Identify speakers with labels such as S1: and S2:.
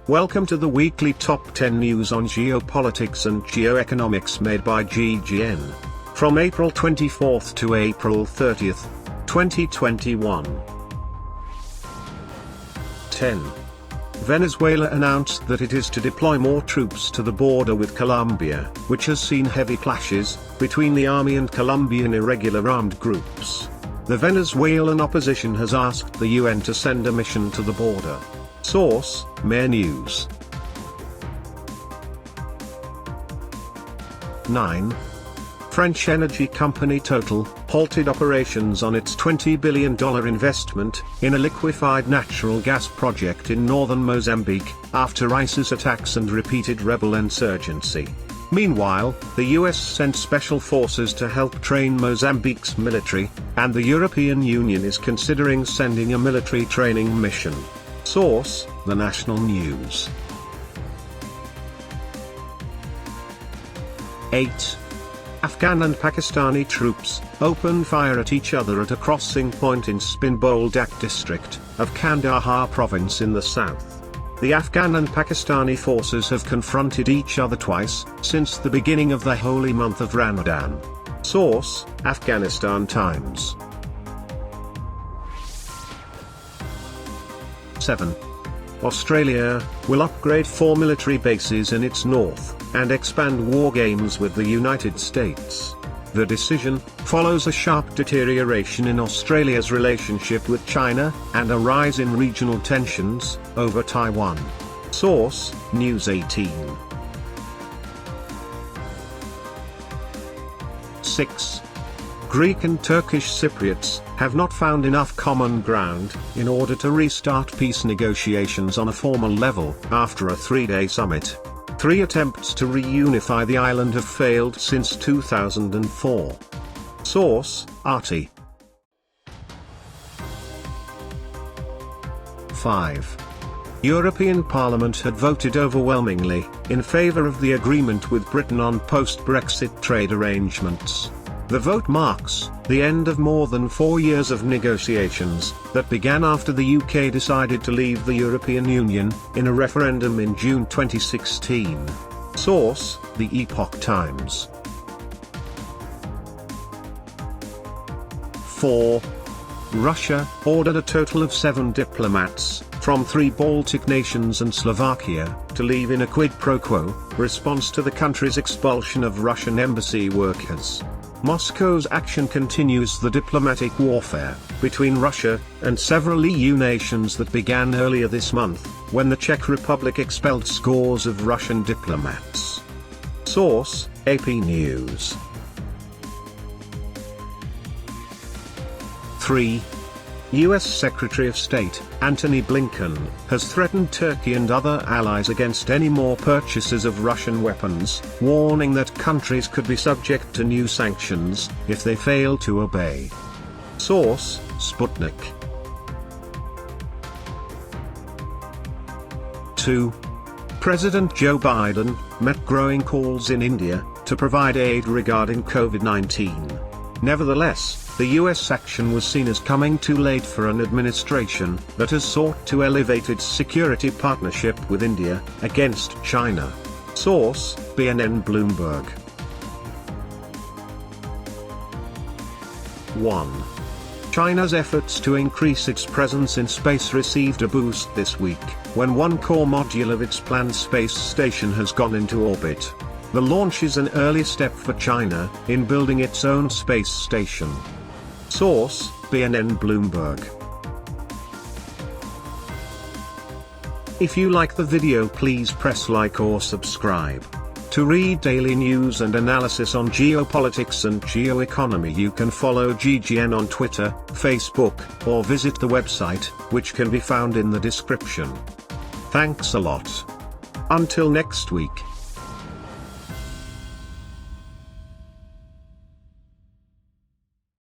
S1: Welcome to the weekly top 10 news on geopolitics and geoeconomics made by GGN. From April 24th to April 30th, 2021. 10. Venezuela announced that it is to deploy more troops to the border with Colombia, which has seen heavy clashes between the army and Colombian irregular armed groups. The Venezuelan opposition has asked the UN to send a mission to the border. Source: Mer News. 9. French energy company Total halted operations on its $20 billion investment in a liquefied natural gas project in northern Mozambique, after ISIS attacks and repeated rebel insurgency. Meanwhile, the US sent special forces to help train Mozambique's military, and the European Union is considering sending a military training mission. Source: The National News. 8. Afghan and Pakistani troops opened fire at each other at a crossing point in Spin-Boldak district of Kandahar province in the south. The Afghan and Pakistani forces have confronted each other twice since the beginning of the holy month of Ramadan. Source: Afghanistan Times. 7. Australia will upgrade 4 military bases in its north and expand war games with the United States. The decision follows a sharp deterioration in Australia's relationship with China and a rise in regional tensions over Taiwan. Source: News 18. 6. Greek and Turkish Cypriots have not found enough common ground in order to restart peace negotiations on a formal level after a 3-day summit. 3 attempts to reunify the island have failed since 2004. Source: RT. 5. European Parliament had voted overwhelmingly in favour of the agreement with Britain on post-Brexit trade arrangements. The vote marks the end of more than 4 years of negotiations that began after the UK decided to leave the European Union in a referendum in June 2016. Source: The EPOCH Times. 4. Russia ordered a total of 7 diplomats from 3 Baltic nations and Slovakia to leave in a quid pro quo response to the country's expulsion of Russian embassy workers. Moscow's action continues the diplomatic warfare between Russia and several EU nations that began earlier this month, when the Czech Republic expelled scores of Russian diplomats. Source: AP News. 3. US Secretary of State Antony Blinken has threatened Turkey and other allies against any more purchases of Russian weapons, warning that countries could be subject to new sanctions if they fail to obey. Source: Sputnik. 2. President Joe Biden met growing calls in India to provide aid regarding COVID-19. Nevertheless, the US action was seen as coming too late for an administration that has sought to elevate its security partnership with India against China. Source: BNN Bloomberg. 1. China's efforts to increase its presence in space received a boost this week, when one core module of its planned space station has gone into orbit. The launch is an early step for China in building its own space station. Source: BNN Bloomberg. If you like the video, please press like or subscribe. To read daily news and analysis on geopolitics and geoeconomy, you can follow GGN on Twitter, Facebook, or visit the website, which can be found in the description. Thanks a lot. Until next week.